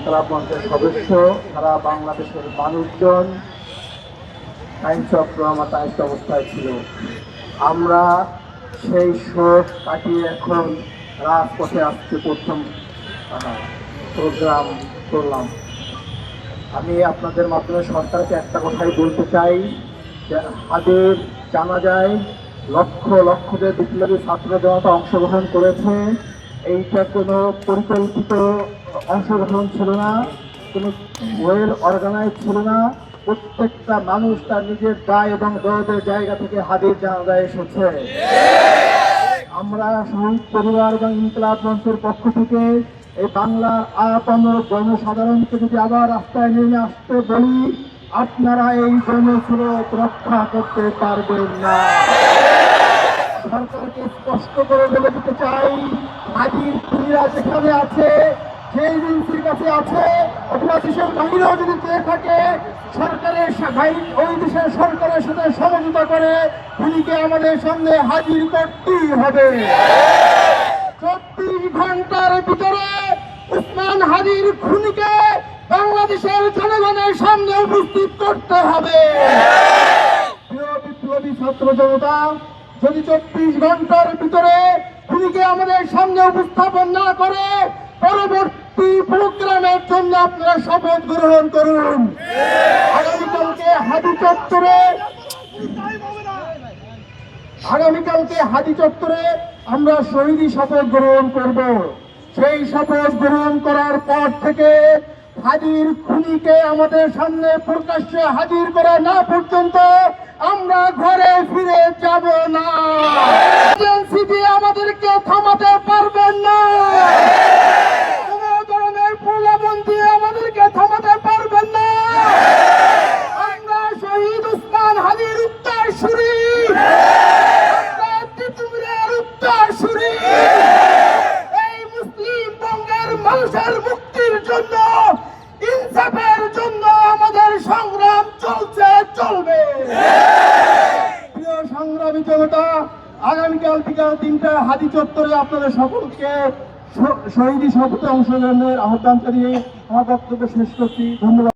ইনকলাব মঞ্চের সদস্য, সারা বাংলাদেশের মানুষজন টাইমস অফ ট্রমাটাইজড অবস্থায় ছিল। আমরা সেই শোক কাটিয়ে এখন রাজপথে আজকে প্রথম প্রোগ্রাম করলাম। আমি আপনাদের মাধ্যমে সরকারকে একটা কথাই বলতে চাই যে হাদির জানাজায় লক্ষ লক্ষ যে বিপ্লবী ছাত্র জনতা অংশগ্রহণ করেছে, এইটা কোনো পরিকল্পিত অংশগ্রহণ ছিল না, কোনো ওয়েল অর্গানাইজ ছিল না। প্রত্যেকটা মানুষ তার নিজের দায় এবং দরদের জায়গা থেকে হাদির জানাজায় এসেছে। আমরা শহীদ পরিবার এবং ইনকলাব মঞ্চের পক্ষ থেকে এই বাংলার আপামর জনসাধারণকে যদি আবার রাস্তায় নেমে আসতে বলি, আপনারা এই জনস্রোত রক্ষা করতে পারবেন না। সরকারকে স্পষ্ট করে বলে দিতে চাই, হাদির খুনিরা যেখানে আছে, যে এজেন্সির কাছে আছে অথবা দেশের বাহিরেও যদি পেয়ে থাকে, সরকারের ওই দেশের সরকারের সাথে সমঝোতা করে খুনিকে আমাদের সামনে হাজির করতেই হবে। 24 ঘন্টার ভিতরে উসমান হাদির খুনিকে বাংলাদেশের জনগণের সামনে উপস্থিত করতে হবে। প্রিয় বিপ্লবী ছাত্র জনতা, যদি 24 ঘন্টার ভিতরে খুনিকে আমাদের সামনে উপস্থাপন না করে, পরবর্তী প্রোগ্রামের জন্য আপনারা শপথ গ্রহণ করুন। আগামীকালকে হাদি চত্বরে আমরা শহীদি শপথ গ্রহণ করব। সেই শপথ গ্রহণ করার পর থেকে হাদির খুনিকে আমাদের সামনে প্রকাশ্যে হাজির করা না পর্যন্ত আমরা ঘরে ফিরে যাব না। এজেন্সি দিয়ে আমাদেরকে থামাতে পারবেন না, কোনো ধরনের প্রলোভন দিয়ে আমাদেরকে থামাতে পারবেন না। আমরা শহীদ উসমান হাদির উত্তরসূরি, আমরা তিতুমিরের উত্তরসূরি। এই মুসলিম বঙ্গের মানুষের মুক্তির জন্য, ইনসাফের জন্য আমাদের সংগ্রাম চলছে, চলবে। প্রিয় সংগ্রামী জনতা, আগামীকাল বিকাল 3টায় হাদি চত্বরে আপনাদের সকলকে শহীদি শপথে অংশগ্রহণের আহ্বান জানিয়ে আমার বক্তব্য শেষ করছি। ধন্যবাদ।